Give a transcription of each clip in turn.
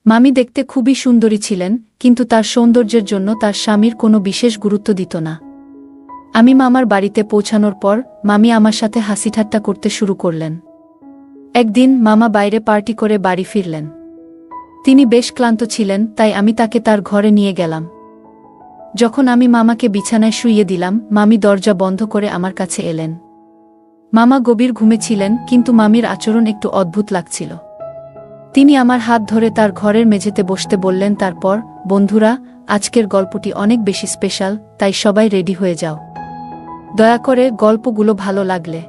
মামি দেখতে খুবই সুন্দরী ছিলেন, কিন্তু তার সৌন্দর্যের জন্য তার স্বামীর কোনো বিশেষ গুরুত্ব দিত না। আমি মামার বাড়িতে পৌঁছানোর পর মামি আমার সাথে হাসিঠাট্টা করতে শুরু করলেন। একদিন মামা বাইরে পার্টি করে বাড়ি ফিরলেন। তিনি বেশ ক্লান্ত ছিলেন, তাই আমি তাকে তার ঘরে নিয়ে গেলাম। যখন আমি মামাকে বিছানায় শুইয়ে দিলাম, মামি দরজা বন্ধ করে আমার কাছে এলেন। মামা গভীর ঘুমে ছিলেন, কিন্তু মামির আচরণ একটু অদ্ভুত লাগছিল। তিনি আমার হাত ধরে তার ঘরের মেঝেতে বসতে বললেন, তারপর, বন্ধুরা, আজকের গল্পটি অনেক বেশি স্পেশাল, তাই সবাই রেডি হয়ে যাও। দয়া করে গল্পগুলো ভালো লাগলে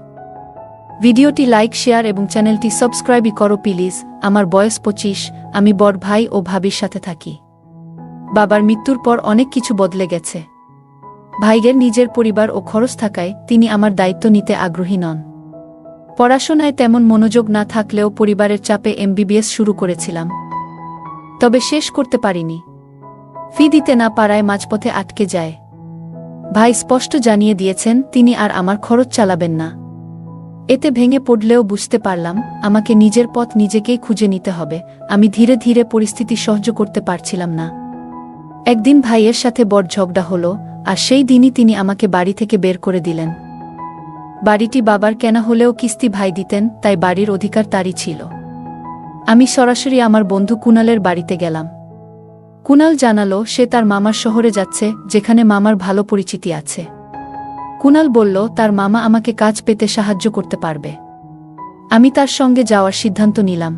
ভিডিওটি লাইক, শেয়ার এবং চ্যানেলটি সাবস্ক্রাইবই করো প্লিজ। আমার বয়স 25, আমি বড় ভাই ও ভাবির সাথে থাকি। বাবার মৃত্যুর পর অনেক কিছু বদলে গেছে। ভাইয়ের নিজের পরিবার ও খরচ থাকায় তিনি আমার দায়িত্ব নিতে আগ্রহী নন। পড়াশোনায় তেমন মনোযোগ না থাকলেও পরিবারের চাপে MBBS শুরু করেছিলাম, তবে শেষ করতে পারিনি। ফি দিতে না পারায় মাঝপথে আটকে যায়। ভাই স্পষ্ট জানিয়ে দিয়েছেন তিনি আর আমার খরচ চালাবেন না। এতে ভেঙে পড়লেও বুঝতে পারলাম আমাকে নিজের পথ নিজেকেই খুঁজে নিতে হবে। আমি ধীরে ধীরে পরিস্থিতি সহ্য করতে পারছিলাম না। একদিন ভাইয়ের সাথে বড় ঝগড়া হলো, আর সেই দিনই তিনি আমাকে বাড়ি থেকে বের করে দিলেন। বাড়িটি বাবার কেনা হলেও কিস্তি ভাই দিতেন, তাই বাড়ির অধিকার তারই ছিল। আমি সরাসরি আমার বন্ধু কুনালের বাড়িতে গেলাম। কুনাল জানালো সে তার মামার শহরে যাচ্ছে, যেখানে মামার ভালো পরিচিতি আছে। কুনাল বলল তার মামা আমাকে কাজ পেতে সাহায্য করতে পারবে। আমি তার সঙ্গে যাওয়ার সিদ্ধান্ত নিলাম।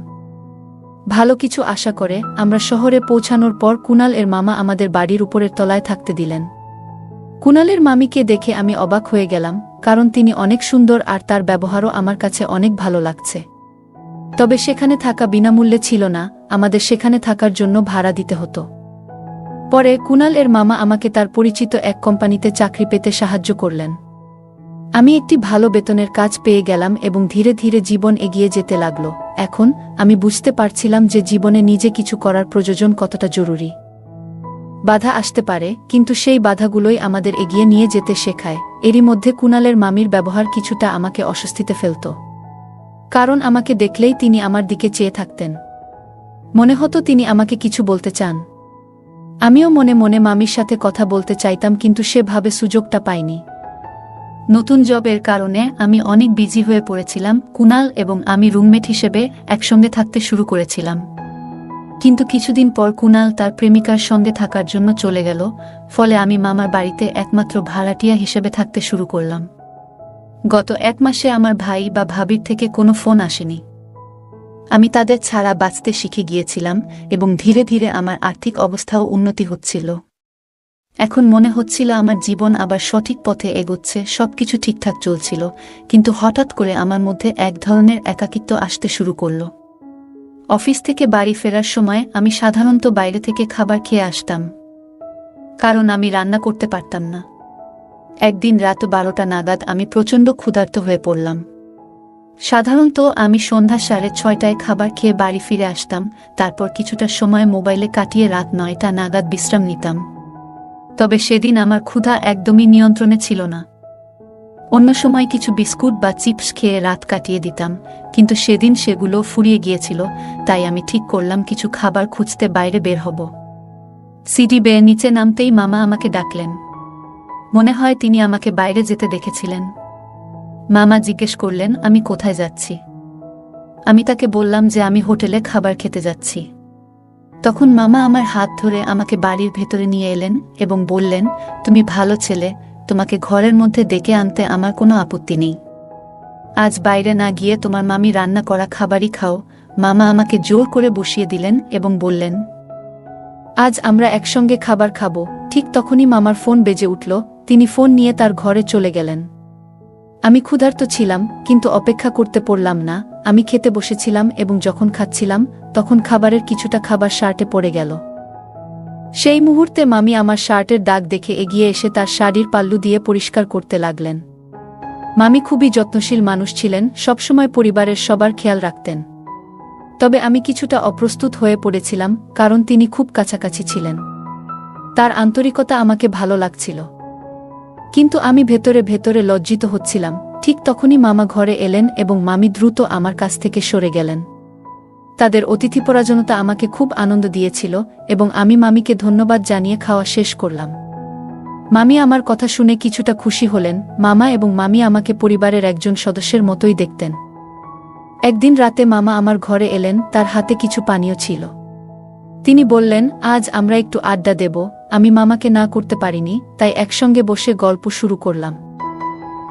ভালো কিছু আশা করে আমরা শহরে পৌঁছানোর পর কুনাল এর মামা আমাদের বাড়ির উপরের তলায় থাকতে দিলেন। কুনালের মামিকে দেখে আমি অবাক হয়ে গেলাম, কারণ তিনি অনেক সুন্দর আর তার ব্যবহারও আমার কাছে অনেক ভালো লাগছে। তবে সেখানে থাকা বিনামূল্যে ছিল না, আমাদের সেখানে থাকার জন্য ভাড়া দিতে হতো। পরে কুনাল এর মামা আমাকে তার পরিচিত এক কোম্পানিতে চাকরি পেতে সাহায্য করলেন। আমি একটি ভালো বেতনের কাজ পেয়ে গেলাম এবং ধীরে ধীরে জীবন এগিয়ে যেতে লাগলো। এখন আমি বুঝতে পারছিলাম যে জীবনে নিজে কিছু করার প্রয়োজন কতটা জরুরি। বাধা আসতে পারে, কিন্তু সেই বাধাগুলোই আমাদের এগিয়ে নিয়ে যেতে শেখায়। এরই মধ্যে কুনালের মামির ব্যবহার কিছুটা আমাকে অস্বস্তিতে ফেলত, কারণ আমাকে দেখলেই তিনি আমার দিকে চেয়ে থাকতেন। মনে হতো তিনি আমাকে কিছু বলতে চান। আমিও মনে মনে মামির সাথে কথা বলতে চাইতাম, কিন্তু সেভাবে সুযোগটা পাইনি। নতুন জবের কারণে আমি অনেক বিজি হয়ে পড়েছিলাম। কুনাল এবং আমি রুমমেট হিসেবে একসঙ্গে থাকতে শুরু করেছিলাম। কিন্তু কিছুদিন পর কুনাল তার প্রেমিকার সঙ্গে থাকার জন্য চলে গেল, ফলে আমি মামার বাড়িতে একমাত্র ভাড়াটিয়া হিসেবে থাকতে শুরু করলাম। গত 1 মাসে আমার ভাই বা ভাবির থেকে কোনো ফোন আসেনি। আমি তাদের ছাড়া বাঁচতে শিখে গিয়েছিলাম এবং ধীরে ধীরে আমার আর্থিক অবস্থাও উন্নতি হচ্ছিল। এখন মনে হচ্ছিল আমার জীবন আবার সঠিক পথে এগোচ্ছে, সবকিছু ঠিকঠাক চলছিল। কিন্তু হঠাৎ করে আমার মধ্যে এক ধরনের একাকিত্ব আসতে শুরু করল। অফিস থেকে বাড়ি ফেরার সময় আমি সাধারণত বাইরে থেকে খাবার খেয়ে আসতাম, কারণ আমি রান্না করতে পারতাম না। একদিন রাত 12টা নাগাদ আমি প্রচণ্ড ক্ষুধার্ত হয়ে পড়লাম। সাধারণত আমি সন্ধ্যা 6:30টায় খাবার খেয়ে বাড়ি ফিরে আসতাম, তারপর কিছুটা সময় মোবাইলে কাটিয়ে রাত 9টা নাগাদ বিশ্রাম নিতাম। তবে সেদিন আমার ক্ষুধা একদমই নিয়ন্ত্রণে ছিল না। অন্য সময় কিছু বিস্কুট বা চিপস খেয়ে রাত কাটিয়ে দিতাম, কিন্তু সেদিন সেগুলো ফুরিয়ে গিয়েছিল। তাই আমি ঠিক করলাম কিছু খাবার খুঁজতে বাইরে বের হব। সিঁড়ি বেয়ে নিচে নামতেই মামা আমাকে ডাকলেন। মনে হয় তিনি আমাকে বাইরে যেতে দেখেছিলেন। মামা জিজ্ঞেস করলেন আমি কোথায় যাচ্ছি। আমি তাকে বললাম যে আমি হোটেলে খাবার খেতে যাচ্ছি। তখন মামা আমার হাত ধরে আমাকে বাড়ির ভেতরে নিয়ে এলেন এবং বললেন, তুমি ভালো ছেলে, তোমাকে ঘরের মধ্যে ডেকে আনতে আমার কোনো আপত্তি নেই। আজ বাইরে না গিয়ে তোমার মামি রান্না করা খাবারই খাও। মামা আমাকে জোর করে বসিয়ে দিলেন এবং বললেন, আজ আমরা একসঙ্গে খাবার খাবো। ঠিক তখনই মামার ফোন বেজে উঠল। তিনি ফোন নিয়ে তার ঘরে চলে গেলেন। আমি ক্ষুধার্ত ছিলাম, কিন্তু অপেক্ষা করতে পারলাম না। আমি খেতে বসেছিলাম এবং যখন খাচ্ছিলাম তখন খাবারের কিছুটা খাবার শার্টে পড়ে গেল। সেই মুহূর্তে মামি আমার শার্টের দাগ দেখে এগিয়ে এসে তার শাড়ির পাল্লু দিয়ে পরিষ্কার করতে লাগলেন। মামি খুবই যত্নশীল মানুষ ছিলেন, সবসময় পরিবারের সবার খেয়াল রাখতেন। তবে আমি কিছুটা অপ্রস্তুত হয়ে পড়েছিলাম, কারণ তিনি খুব কাছাকাছি ছিলেন। তার আন্তরিকতা আমাকে ভালো লাগছিল, কিন্তু আমি ভেতরে ভেতরে লজ্জিত হচ্ছিলাম। ঠিক তখনই মামা ঘরে এলেন এবং মামি দ্রুত আমার কাছ থেকে সরে গেলেন। তাদের অতিথিপরায়ণতা আমাকে খুব আনন্দ দিয়েছিল এবং আমি মামিকে ধন্যবাদ জানিয়ে খাওয়া শেষ করলাম। মামি আমার কথা শুনে কিছুটা খুশি হলেন। মামা এবং মামি আমাকে পরিবারের একজন সদস্যের মতোই দেখতেন। একদিন রাতে মামা আমার ঘরে এলেন, তার হাতে কিছু পানীয় ছিল। তিনি বললেন, আজ আমরা একটু আড্ডা দেব। আমি মামাকে না করতে পারিনি, তাই একসঙ্গে বসে গল্প শুরু করলাম।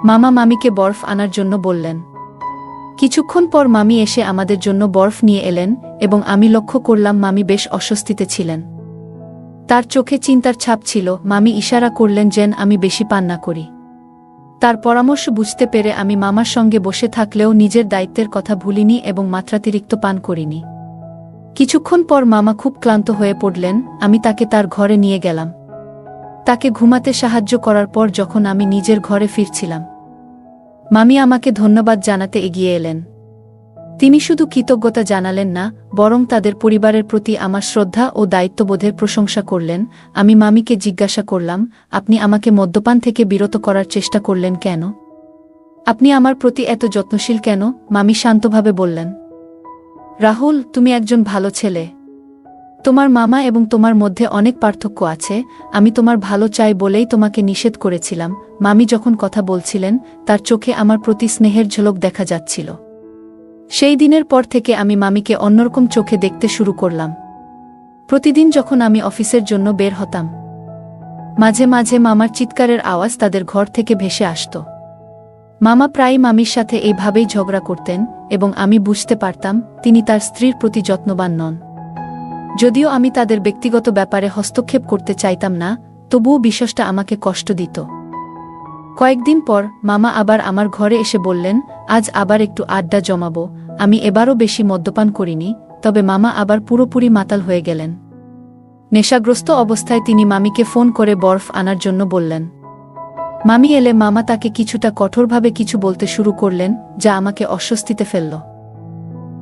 মামা মামিকে বরফ আনার জন্য বললেন। কিছুক্ষণ পর মামি এসে আমাদের জন্য বরফ নিয়ে এলেন এবং আমি লক্ষ্য করলাম মামি বেশ অস্বস্তিতে ছিলেন। তার চোখে চিন্তার ছাপ ছিল। মামি ইশারা করলেন যেন আমি বেশি পান না করি। তার পরামর্শ বুঝতে পেরে আমি মামার সঙ্গে বসে থাকলেও নিজের দায়িত্বের কথা ভুলিনি এবং মাত্রাতিরিক্ত পান করিনি। কিছুক্ষণ পর মামা খুব ক্লান্ত হয়ে পড়লেন। আমি তাকে তার ঘরে নিয়ে গেলাম। তাকে ঘুমাতে সাহায্য করার পর যখন আমি নিজের ঘরে ফিরছিলাম, মামি আমাকে ধন্যবাদ জানাতে এগিয়ে এলেন। তিনি শুধু কৃতজ্ঞতা জানালেন না, বরং তাদের পরিবারের প্রতি আমার শ্রদ্ধা ও দায়িত্ববোধের প্রশংসা করলেন। আমি মামিকে জিজ্ঞাসা করলাম, আপনি আমাকে মদ্যপান থেকে বিরত করার চেষ্টা করলেন কেন? আপনি আমার প্রতি এত যত্নশীল কেন? মামি শান্তভাবে বললেন, রাহুল, তুমি একজন ভালো ছেলে। তোমার মামা এবং তোমার মধ্যে অনেক পার্থক্য আছে। আমি তোমার ভালো চাই বলেই তোমাকে নিষেধ করেছিলাম। মামি যখন কথা বলছিলেন, তার চোখে আমার প্রতি স্নেহের ঝলক দেখা যাচ্ছিল। সেই দিনের পর থেকে আমি মামিকে অন্যরকম চোখে দেখতে শুরু করলাম। প্রতিদিন যখন আমি অফিসের জন্য বের হতাম, মাঝে মাঝে মামার চিৎকারের আওয়াজ তাদের ঘর থেকে ভেসে আসত। মামা প্রায়ই মামির সাথে এইভাবেই ঝগড়া করতেন এবং আমি বুঝতে পারতাম তিনি তার স্ত্রীর প্রতি যত্নবান নন। যদিও আমি তাদের ব্যক্তিগত ব্যাপারে হস্তক্ষেপ করতে চাইতাম না, তবুও বিষয়টা আমাকে কষ্ট দিত। কয়েকদিন পর মামা আবার আমার ঘরে এসে বললেন, আজ আবার একটু আড্ডা জমাবো। আমি এবারও বেশি মদ্যপান করিনি, তবে মামা আবার পুরোপুরি মাতাল হয়ে গেলেন। নেশাগ্রস্ত অবস্থায় তিনি মামিকে ফোন করে বরফ আনার জন্য বললেন। মামি এলে মামা তাকে কিছুটা কঠোরভাবে কিছু বলতে শুরু করলেন, যা আমাকে অস্বস্তিতে ফেলল।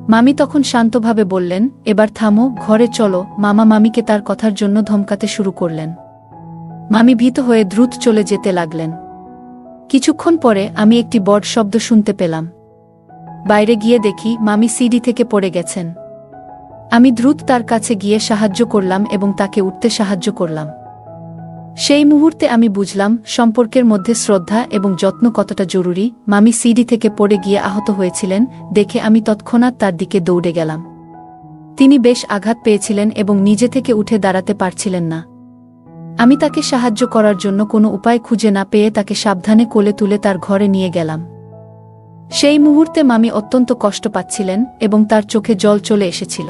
মামি তখন শান্তভাবে বললেন, এবার থামো, ঘরে চলো। মামা মামিকে তার কথার জন্য ধমকাতে শুরু করলেন। মামি ভীত হয়ে দ্রুত চলে যেতে লাগলেন। কিছুক্ষণ পরে আমি একটি বড় শব্দ শুনতে পেলাম। বাইরে গিয়ে দেখি মামি সিঁড়ি থেকে পড়ে গেছেন। আমি দ্রুত তার কাছে গিয়ে সাহায্য করলাম এবং তাকে উঠতে সাহায্য করলাম। সেই মুহূর্তে আমি বুঝলাম সম্পর্কের মধ্যে শ্রদ্ধা এবং যত্ন কতটা জরুরি। মামি সিঁড়ি থেকে পড়ে গিয়ে আহত হয়েছিলেন দেখে আমি তৎক্ষণাৎ তার দিকে দৌড়ে গেলাম। তিনি বেশ আঘাত পেয়েছিলেন এবং নিজে থেকে উঠে দাঁড়াতে পারছিলেন না। আমি তাকে সাহায্য করার জন্য কোনো উপায় খুঁজে না পেয়ে তাকে সাবধানে কোলে তুলে তার ঘরে নিয়ে গেলাম। সেই মুহূর্তে মামি অত্যন্ত কষ্ট পাচ্ছিলেন এবং তার চোখে জল চলে এসেছিল।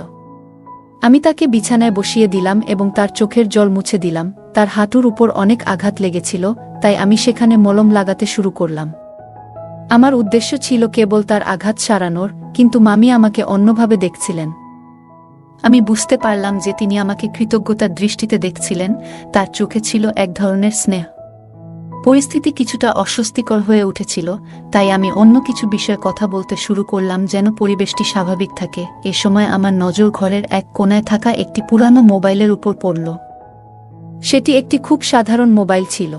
আমি তাকে বিছানায় বসিয়ে দিলাম এবং তার চোখের জল মুছে দিলাম। তার হাঁটুর উপর অনেক আঘাত লেগেছিল, তাই আমি সেখানে মলম লাগাতে শুরু করলাম। আমার উদ্দেশ্য ছিল কেবল তার আঘাত সারানোর, কিন্তু মামি আমাকে অন্যভাবে দেখছিলেন। আমি বুঝতে পারলাম যে তিনি আমাকে কৃতজ্ঞতার দৃষ্টিতে দেখছিলেন। তার চোখে ছিল এক ধরনের স্নেহ। পরিস্থিতি কিছুটা অস্বস্তিকর হয়ে উঠেছিল, তাই আমি অন্য কিছু বিষয়ে কথা বলতে শুরু করলাম যেন পরিবেশটি স্বাভাবিক থাকে। এ সময় আমার নজর ঘরের এক কোণায় থাকা একটি পুরানো মোবাইলের উপর পড়ল। সেটি একটি খুব সাধারণ মোবাইল ছিল।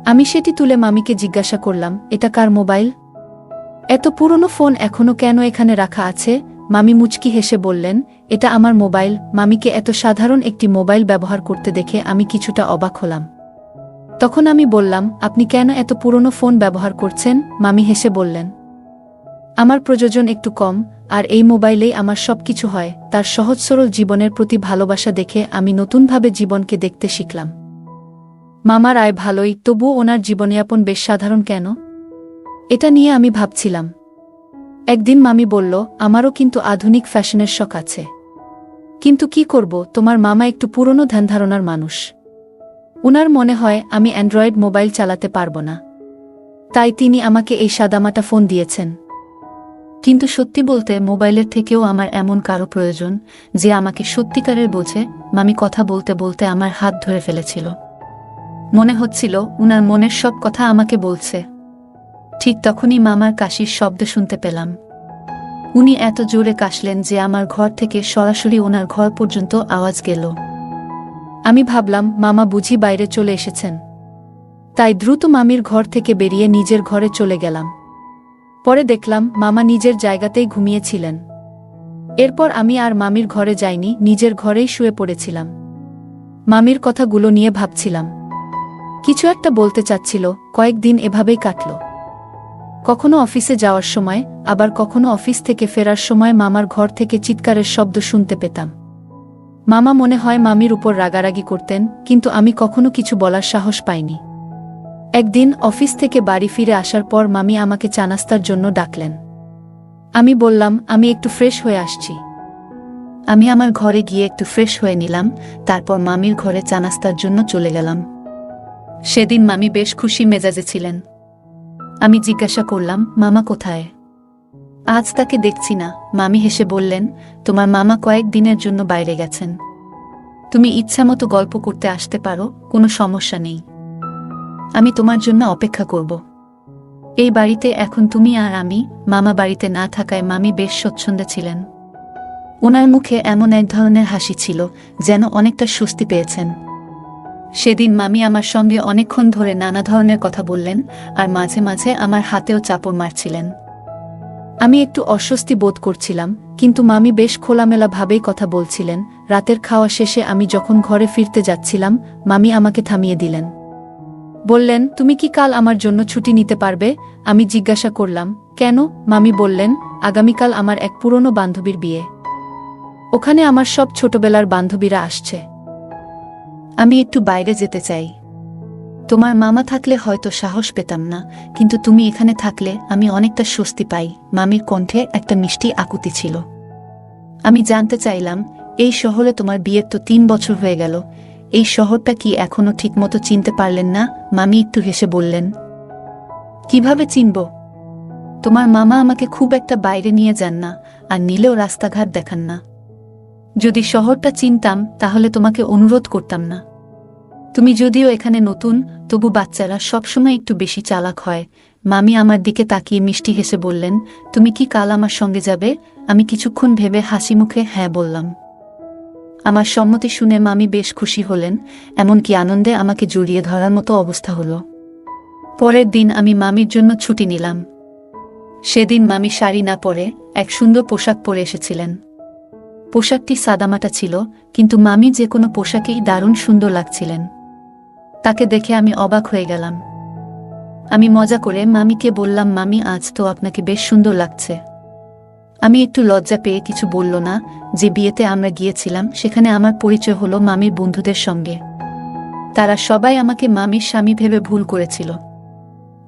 আমি সেটি তুলে মামিকে জিজ্ঞাসা করলাম, এটা কার মোবাইল? এত পুরনো ফোন এখনো কেন এখানে রাখা আছে? মামি মুচকি হেসে বললেন, এটা আমার মোবাইল। মামিকে এত সাধারণ একটি মোবাইল ব্যবহার করতে দেখে আমি কিছুটা অবাক হলাম। তখন আমি বললাম, আপনি কেন এত পুরনো ফোন ব্যবহার করছেন? মামি হেসে বললেন, আমার প্রয়োজন একটু কম, আর এই মোবাইলেই আমার সবকিছু হয়। তার সহজ সরল জীবনের প্রতি ভালোবাসা দেখে আমি নতুনভাবে জীবনকে দেখতে শিখলাম। মামার আয় ভালোই, তবুও ওনার জীবনযাপন বেশ সাধারণ কেন? এটা নিয়ে আমি ভাবছিলাম। একদিন মামি বলল, আমারও কিন্তু আধুনিক ফ্যাশনের শখ আছে। কিন্তু কি করব, তোমার মামা একটু পুরনো ধ্যানধারণার মানুষ। উনার মনে হয় আমি অ্যান্ড্রয়েড মোবাইল চালাতে পারব না, তাই তিনি আমাকে এই সাদামাটা ফোন দিয়েছেন। কিন্তু সত্যি বলতে মোবাইলের থেকেও আমার এমন কারো প্রয়োজন যে আমাকে সত্যিকারের বোঝে। মামি কথা বলতে বলতে আমার হাত ধরে ফেলেছিল। মনে হচ্ছিল উনার মনের সব কথা আমাকে বলছে। ঠিক তখনই মামার কাশির শব্দ শুনতে পেলাম। উনি এত জোরে কাশলেন যে আমার ঘর থেকে সরাসরি ওনার ঘর পর্যন্ত আওয়াজ গেল। আমি ভাবলাম মামা বুঝি বাইরে চলে এসেছেন, তাই দ্রুত মামির ঘর থেকে বেরিয়ে নিজের ঘরে চলে গেলাম। পরে দেখলাম মামা নিজের জায়গাতেই ঘুমিয়েছিলেন। এরপর আমি আর মামির ঘরে যাইনি, নিজের ঘরেই শুয়ে পড়েছিলাম। মামির কথাগুলো নিয়ে ভাবছিলাম। কিছু একটা বলতে চাচ্ছিল। কয়েকদিন এভাবেই কাটল। কখনো অফিসে যাওয়ার সময়, আবার কখনো অফিস থেকে ফেরার সময় মামার ঘর থেকে চিৎকারের শব্দ শুনতে পেতাম। মামা মনে হয় মামির উপর রাগারাগি করতেন, কিন্তু আমি কখনো কিছু বলার সাহস পাইনি। একদিন অফিস থেকে বাড়ি ফিরে আসার পর মামি আমাকে চা নাস্তার জন্য ডাকলেন। আমি বললাম, আমি একটু ফ্রেশ হয়ে আসছি। আমি আমার ঘরে গিয়ে একটু ফ্রেশ হয়ে নিলাম, তারপর মামির ঘরে চা নাস্তার জন্য চলে গেলাম। সেদিন মামি বেশ খুশি মেজাজে ছিলেন। আমি জিজ্ঞাসা করলাম, মামা কোথায়? আজ তাকে দেখছি না। মামি হেসে বললেন, তোমার মামা কয়েকদিনের জন্য বাইরে গেছেন। তুমি ইচ্ছামতো গল্প করতে আসতে পারো, কোনো সমস্যা নেই। আমি তোমার জন্য অপেক্ষা করব। এই বাড়িতে এখন তুমি আর আমি। মামা বাড়িতে না থাকায় মামি বেশ স্বচ্ছন্দে ছিলেন। ওনার মুখে এমন এক ধরনের হাসি ছিল, যেন অনেকটা স্বস্তি পেয়েছেন। সেদিন মামি আমার সঙ্গে অনেকক্ষণ ধরে নানা ধরনের কথা বললেন, আর মাঝে মাঝে আমার হাতেও চাপড় মারছিলেন। আমি একটু অস্বস্তি বোধ করছিলাম, কিন্তু মামি বেশ খোলামেলা ভাবেই কথা বলছিলেন। রাতের খাওয়া শেষে আমি যখন ঘরে ফিরতে যাচ্ছিলাম, মামি আমাকে থামিয়ে দিলেন। বললেন, তুমি কি কাল আমার জন্য ছুটি নিতে পারবে? আমি জিজ্ঞাসা করলাম, কেন? মামি বললেন, আগামীকাল আমার এক পুরনো বান্ধবীর বিয়ে। ওখানে আমার সব ছোটবেলার বান্ধবীরা আসছে। আমি একটু বাইরে যেতে চাই। তোমার মামা থাকলে হয়তো সাহস পেতাম না, কিন্তু তুমি এখানে থাকলে আমি অনেকটা স্বস্তি পাই। মামির কণ্ঠে একটা মিষ্টি আকুতি ছিল। আমি জানতে চাইলাম, এই শহরে তোমার বিয়ের তো 3 বছর হয়ে গেল, এই শহরটা কি এখনো ঠিকমতো চিনতে পারলেন না? মামি একটু হেসে বললেন, কিভাবে চিনব? তোমার মামা আমাকে খুব একটা বাইরে নিয়ে যান না, আর নিলেও রাস্তাঘাট দেখান না। যদি শহরটা চিনতাম তাহলে তোমাকে অনুরোধ করতাম না। তুমি যদিও এখানে নতুন, তবু বাচ্চারা সবসময় একটু বেশি চালাক হয়। মামি আমার দিকে তাকিয়ে মিষ্টি হেসে বললেন, তুমি কি কাল আমার সঙ্গে যাবে? আমি কিছুক্ষণ ভেবে হাসি মুখে হ্যাঁ বললাম। আমার সম্মতি শুনে মামি বেশ খুশি হলেন, এমনকি আনন্দে আমাকে জড়িয়ে ধরার মতো অবস্থা হলো। পরের দিন আমি মামির জন্য ছুটি নিলাম। সেদিন মামি শাড়ি না পরে এক সুন্দর পোশাক পরে এসেছিলেন। পোশাকটি সাদামাটা ছিল, কিন্তু মামি যে কোনো পোশাকেই দারুণ সুন্দর লাগছিলেন। তাকে দেখে আমি অবাক হয়ে গেলাম। আমি মজা করে মামিকে বললাম, মামি আজ তো আপনাকে বেশ সুন্দর লাগছে। আমি একটু লজ্জা পেয়ে কিছু বলল না। যে বিয়েতে আমরা গিয়েছিলাম সেখানে আমার পরিচয় হলো মামির বন্ধুদের সঙ্গে। তারা সবাই আমাকে মামির স্বামী ভেবে ভুল করেছিল।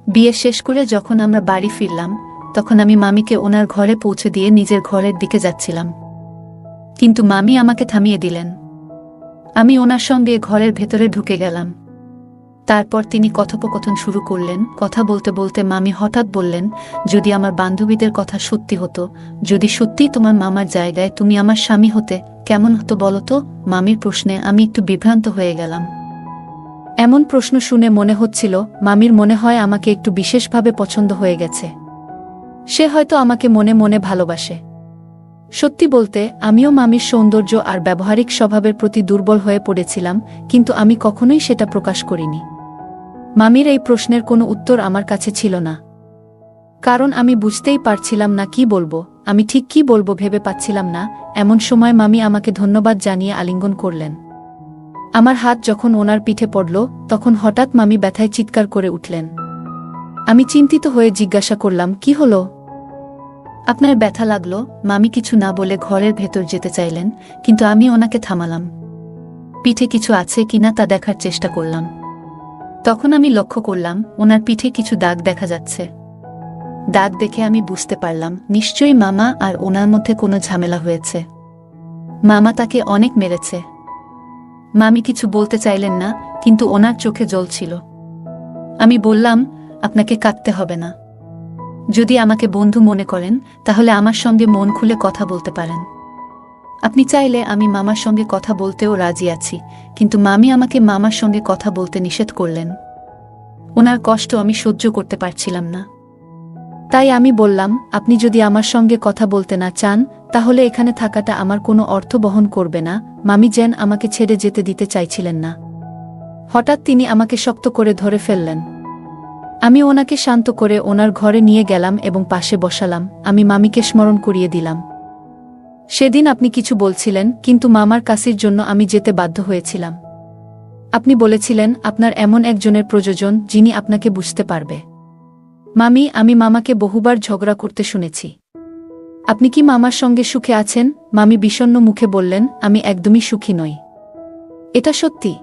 বিয়ে শেষ করে যখন আমরা বাড়ি ফিরলাম, তখন আমি মামিকে ওনার ঘরে পৌঁছে দিয়ে নিজের ঘরের দিকে যাচ্ছিলাম, কিন্তু মামি আমাকে থামিয়ে দিলেন। আমি ওনার সঙ্গে ঘরের ভেতরে ঢুকে গেলাম। তারপর তিনি কথোপকথন শুরু করলেন। কথা বলতে বলতে মামি হঠাৎ বললেন, যদি আমার বান্ধবীদের কথা সত্যি হতো, যদি সত্যিই তোমার মামার জায়গায় তুমি আমার স্বামী হতে, কেমন হতো বলো তো? মামির প্রশ্নে আমি একটু বিভ্রান্ত হয়ে গেলাম। এমন প্রশ্ন শুনে মনে হচ্ছিল মামির মনে হয় আমাকে একটু বিশেষভাবে পছন্দ হয়ে গেছে। সে হয়তো আমাকে মনে মনে ভালোবাসে। সত্যি বলতে আমিও মামির সৌন্দর্য আর ব্যবহারিক স্বভাবের প্রতি দুর্বল হয়ে পড়েছিলাম, কিন্তু আমি কখনোই সেটা প্রকাশ করিনি। মামির এই প্রশ্নের কোনো উত্তর আমার কাছে ছিল না, কারণ আমি বুঝতেই পারছিলাম না কি বলবো। আমি ঠিক কি বলবো ভেবে পাচ্ছিলাম না। এমন সময় মামি আমাকে ধন্যবাদ জানিয়ে আলিঙ্গন করলেন। আমার হাত যখন ওনার পিঠে পড়ল, তখন হঠাৎ মামি ব্যথায় চিৎকার করে উঠলেন। আমি চিন্তিত হয়ে জিজ্ঞাসা করলাম, কি হলো? আপনার ব্যথা লাগলো? মামি কিছু না বলে ঘরের ভেতর যেতে চাইলেন, কিন্তু আমি ওনাকে থামালাম। পিঠে কিছু আছে কিনা তা দেখার চেষ্টা করলাম। তখন আমি লক্ষ্য করলাম ওনার পিঠে কিছু দাগ দেখা যাচ্ছে। দাগ দেখে আমি বুঝতে পারলাম নিশ্চয়ই মামা আর ওনার মধ্যে কোনো ঝামেলা হয়েছে। মামা তাকে অনেক মেরেছে। মামি কিছু বলতে চাইলেন না, কিন্তু ওনার চোখে জল ছিল। আমি বললাম, আপনাকে কাঁদতে হবে না। যদি আমাকে বন্ধু মনে করেন, তাহলে আমার সঙ্গে মন খুলে কথা বলতে পারেন। আপনি চাইলে আমি মামার সঙ্গে কথা বলতেও রাজি আছি, কিন্তু মামি আমাকে মামার সঙ্গে কথা বলতে নিষেধ করলেন। ওনার কষ্ট আমি সহ্য করতে পারছিলাম না। তাই আমি বললাম, আপনি যদি আমার সঙ্গে কথা বলতে না চান, তাহলে এখানে থাকাটা আমার কোনো অর্থ বহন করবে না। মামি যেন আমাকে ছেড়ে যেতে দিতে চাইছিলেন না। হঠাৎ তিনি আমাকে শক্ত করে ধরে ফেললেন। আমি ওনাকে শান্ত করে ওনার ঘরে নিয়ে গেলাম এবং পাশে বসালাম। আমি মামিকে স্মরণ করিয়ে দিলাম, সেদিন আপনি কিছু বলছিলেন, কিন্তু মামার কাছের জন্য আমি যেতে বাধ্য হয়েছিলাম। আপনি বলেছিলেন আপনার এমন একজনের প্রয়োজন যিনি আপনাকে বুঝতে পারবে। মামি, আমি মামাকে বহুবার ঝগড়া করতে শুনেছি। আপনি কি মামার সঙ্গে সুখে আছেন? মামি বিষণ্ণ মুখে বললেন, আমি একদমই সুখী নই। এটা সত্যি?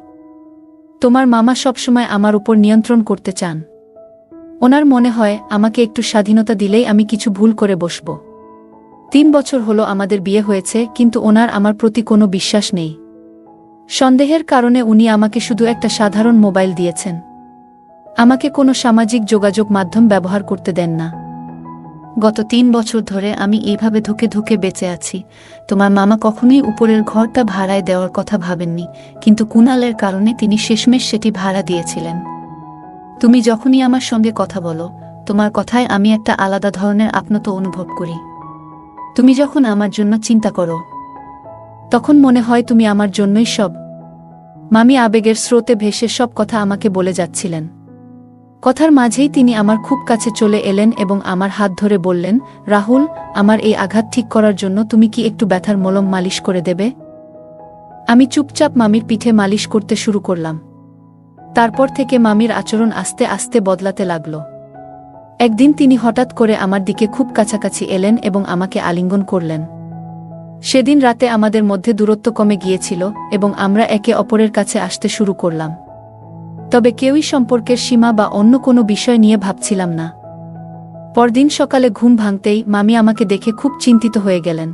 তোমার মামা সবসময় আমার উপর নিয়ন্ত্রণ করতে চান। ওনার মনে হয় আমাকে একটু স্বাধীনতা দিলেই আমি কিছু ভুল করে বসব। 3 বছর হলো আমাদের বিয়ে হয়েছে, কিন্তু ওনার আমার প্রতি কোনো বিশ্বাস নেই। সন্দেহের কারণে উনি আমাকে শুধু একটা সাধারণ মোবাইল দিয়েছেন। আমাকে কোনো সামাজিক যোগাযোগ মাধ্যম ব্যবহার করতে দেন না। গত 3 বছর ধরে আমি এইভাবে ধুকে ধুকে বেঁচে আছি। তোমার মামা কখনোই উপরের ঘরটা ভাড়ায় দেওয়ার কথা ভাবেননি, কিন্তু কুণালের কারণে তিনি শেষমেশ সেটি ভাড়া দিয়েছিলেন। তুমি যখনই আমার সঙ্গে কথা বলো, তোমার কথায় আমি একটা আলাদা ধরনের আপনত্ব অনুভব করি। তুমি যখন আমার জন্য চিন্তা করো, তখন মনে হয় তুমি আমার জন্যই সব। মামি আবেগের স্রোতে ভেসে সব কথা আমাকে বলে যাচ্ছিলেন। কথার মাঝেই তিনি আমার খুব কাছে চলে এলেন এবং আমার হাত ধরে বললেন, রাহুল, আমার এই আঘাত ঠিক করার জন্য তুমি কি একটু ব্যথার মলম মালিশ করে দেবে? আমি চুপচাপ মামির পিঠে মালিশ করতে শুরু করলাম। তারপর থেকে মামির আচরণ আস্তে আস্তে বদলাতে লাগল। একদিন তিনি হঠাৎ করে আমার দিকে খুব কাছাকাছি এলেন এবং আমাকে আলিঙ্গন করলেন। সেদিন রাতে আমাদের মধ্যে দূরত্ব কমে গিয়েছিল এবং আমরা একে অপরের কাছে আসতে শুরু করলাম। তবে কেউই সম্পর্কের সীমা বা অন্য কোনো বিষয় নিয়ে ভাবছিলাম না। পরদিন সকালে ঘুম ভাঙতেই মামি আমাকে দেখে খুব চিন্তিত হয়ে গেলেন।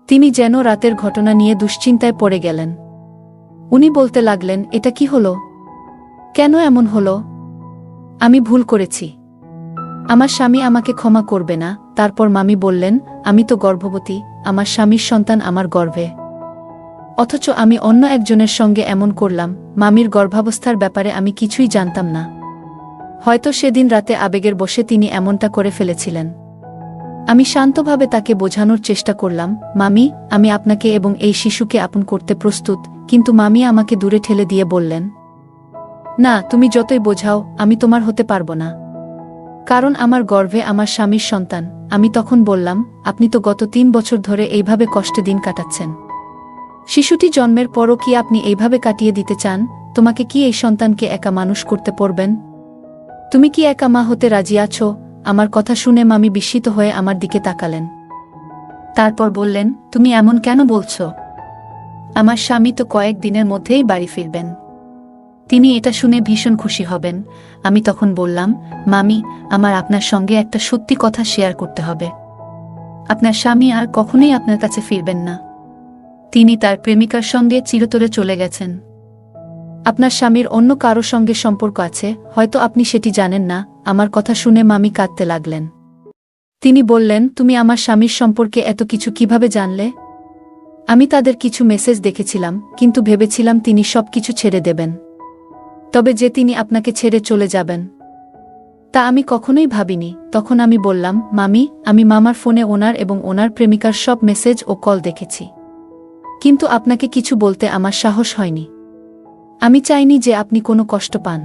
তিনি যেন রাতের ঘটনা নিয়ে দুশ্চিন্তায় পড়ে গেলেন। উনি বলতে লাগলেন, এটা কি হলো? কেন এমন হলো? আমি ভুল করেছি। আমার স্বামী আমাকে ক্ষমা করবে না। তারপর মামি বললেন, আমি তো গর্ভবতী, আমার স্বামীর সন্তান আমার গর্ভে। অথচ আমি অন্য একজনের সঙ্গে এমন করলাম। মামির গর্ভাবস্থার ব্যাপারে আমি কিছুই জানতাম না। হয়তো সেদিন রাতে আবেগের বশে তিনি এমনটা করে ফেলেছিলেন। আমি শান্তভাবে তাকে বোঝানোর চেষ্টা করলাম, মামি, আমি আপনাকে এবং এই শিশুকে আপন করতে প্রস্তুত। কিন্তু মামি আমাকে দূরে ঠেলে দিয়ে বললেন, না, তুমি যতই বোঝাও, আমি তোমার হতে পারবো না। কারণ আমার গর্ভে আমার স্বামীর সন্তান। আমি তখন বললাম, আপনি তো গত 3 বছর ধরে এইভাবে কষ্টে দিন কাটাচ্ছেন। শিশুটি জন্মের পরও কি আপনি এইভাবে কাটিয়ে দিতে চান? তোমাকে কি এই সন্তানকে একা মানুষ করতে পারবেন? তুমি কি একা মা হতে রাজি আছো? আমার কথা শুনে মামি বিস্মিত হয়ে আমার দিকে তাকালেন। তারপর বললেন, তুমি এমন কেন বলছো? আমার স্বামী তো কয়েক দিনের মধ্যেই বাড়ি ফিরবেন। তিনি এটা শুনে ভীষণ খুশি হবেন। আমি তখন বললাম, মামি, আমার আপনার সঙ্গে একটা সত্যি কথা শেয়ার করতে হবে। আপনার স্বামী আর কখনোই আপনার কাছে ফিরবেন না। তিনি তার প্রেমিকার সঙ্গে চিরতরে চলে গেছেন। আপনার স্বামীর অন্য কারো সঙ্গে সম্পর্ক আছে, হয়তো আপনি সেটি জানেন না। আমার কথা শুনে মামি কাঁদতে লাগলেন। তিনি বললেন, তুমি আমার স্বামীর সম্পর্কে এত কিছু কিভাবে জানলে? আমি তাদের কিছু মেসেজ দেখেছিলাম, কিন্তু ভেবেছিলাম তিনি সবকিছু ছেড়ে দেবেন। তবে যে তিনি আপনাকে ছেড়ে চলে যাবেন, তা আমি কখনোই ভাবিনি। তখন আমি বললাম, মামি, আমি মামার ফোনে ওনার এবং ওনার প্রেমিকার সব মেসেজ ও কল দেখেছি। কিন্তু আপনাকে কিছু বলতে আমার সাহস হয়নি। আমি চাইনি যে আপনি কোনো কষ্ট পান।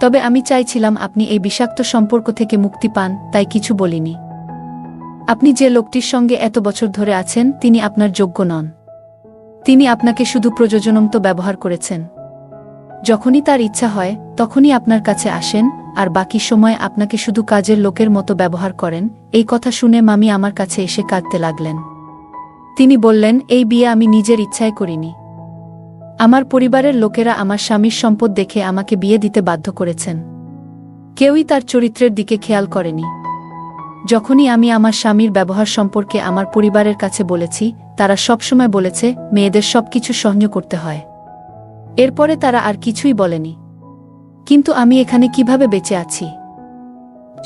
তবে আমি চাইছিলাম আপনি এই বিষাক্ত সম্পর্ক থেকে মুক্তি পান, তাই কিছু বলিনি। আপনি যে লোকটির সঙ্গে এত বছর ধরে আছেন, তিনি আপনার যোগ্য নন। তিনি আপনাকে শুধু প্রয়োজনমত ব্যবহার করেছেন। যখনই তার ইচ্ছা হয়, তখনই আপনার কাছে আসেন, আর বাকি সময় আপনাকে শুধু কাজের লোকের মতো ব্যবহার করেন। এই কথা শুনে মামি আমার কাছে এসে কাঁদতে লাগলেন। তিনি বললেন, এই বিয়ে আমি নিজের ইচ্ছায় করিনি। আমার পরিবারের লোকেরা আমার স্বামীর সম্পদ দেখে আমাকে বিয়ে দিতে বাধ্য করেছেন। কেউই তার চরিত্রের দিকে খেয়াল করেনি। যখনই আমি আমার স্বামীর ব্যবহার সম্পর্কে আমার পরিবারের কাছে বলেছি, তারা সবসময় বলেছে মেয়েদের সবকিছু সহ্য করতে হয়। এরপরে তারা আর কিছুই বলেনি। কিন্তু আমি এখানে কিভাবে বেঁচে আছি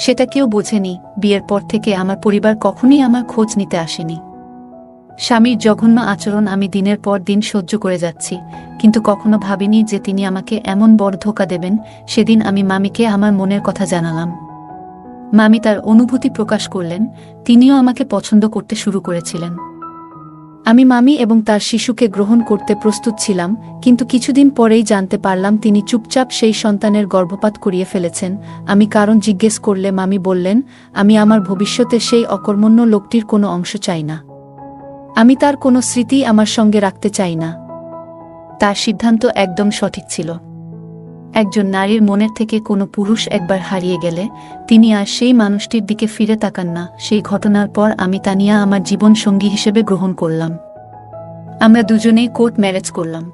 সেটা কেউ বোঝেনি। বিয়ের পর থেকে আমার পরিবার কখনোই আমার খোঁজ নিতে আসেনি। স্বামীর জঘন্য আচরণ আমি দিনের পর দিন সহ্য করে যাচ্ছি, কিন্তু কখনো ভাবিনি যে তিনি আমাকে এমন বড় ধোঁকা দেবেন। সেদিন আমি মামিকে আমার মনের কথা জানালাম। মামি তার অনুভূতি প্রকাশ করলেন। তিনিও আমাকে পছন্দ করতে শুরু করেছিলেন। আমি মামি এবং তার শিশুকে গ্রহণ করতে প্রস্তুত ছিলাম, কিন্তু কিছুদিন পরেই জানতে পারলাম তিনি চুপচাপ সেই সন্তানের গর্ভপাত করিয়ে ফেলেছেন। আমি কারণ জিজ্ঞেস করলে মামি বললেন, আমি আমার ভবিষ্যতে সেই অকর্মণ্য লোকটির কোনো অংশ চাই না। আমি তার কোনো স্মৃতি আমার সঙ্গে রাখতে চাই না। তার সিদ্ধান্ত একদম সঠিক ছিল। একজন নারীর মনের থেকে কোনো পুরুষ একবার হারিয়ে গেলে তিনি আর সেই মানুষটির দিকে ফিরে তাকান না। সেই ঘটনার পর আমি তানিয়া আমার জীবন সঙ্গী হিসেবে গ্রহণ করলাম। আমরা দুজনেই কোর্ট ম্যারেজ করলাম।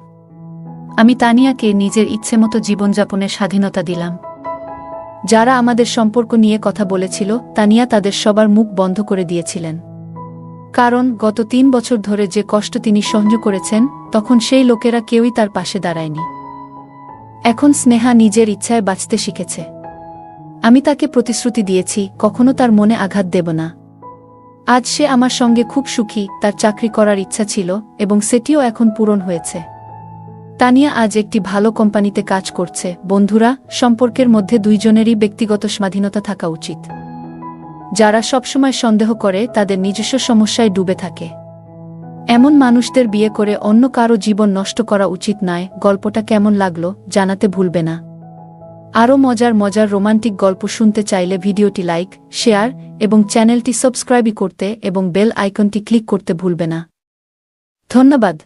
আমি তানিয়াকে নিজের ইচ্ছেমতো জীবনযাপনের স্বাধীনতা দিলাম। যারা আমাদের সম্পর্ক নিয়ে কথা বলেছিল তানিয়া তাদের সবার মুখ বন্ধ করে দিয়েছিলেন। কারণ গত 3 বছর ধরে যে কষ্ট তিনি সহ্য করেছেন, তখন সেই লোকেরা কেউই তার পাশে দাঁড়ায়নি। এখন স্নেহা নিজের ইচ্ছায় বাঁচতে শিখেছে। আমি তাকে প্রতিশ্রুতি দিয়েছি কখনো তার মনে আঘাত দেব না। আজ সে আমার সঙ্গে খুব সুখী। তার চাকরি করার ইচ্ছা ছিল এবং সেটিও এখন পূরণ হয়েছে। তানিয়া আজ একটি ভালো কোম্পানিতে কাজ করছে। বন্ধুরা, সম্পর্কের মধ্যে দুইজনেরই ব্যক্তিগত স্বাধীনতা থাকা উচিত। যারা সবসময় সন্দেহ করে তাদের নিজস্ব সমস্যায় ডুবে থাকে। এমন মানুষদের বিয়ে করে অন্য কারো জীবন নষ্ট করা উচিত নয়। গল্পটা কেমন লাগলো জানাতে ভুলবে না। আরও মজার মজার রোমান্টিক গল্প শুনতে চাইলে ভিডিওটি লাইক, শেয়ার এবং চ্যানেলটি সাবস্ক্রাইব করতে এবং বেল আইকনটি ক্লিক করতে ভুলবে না। ধন্যবাদ।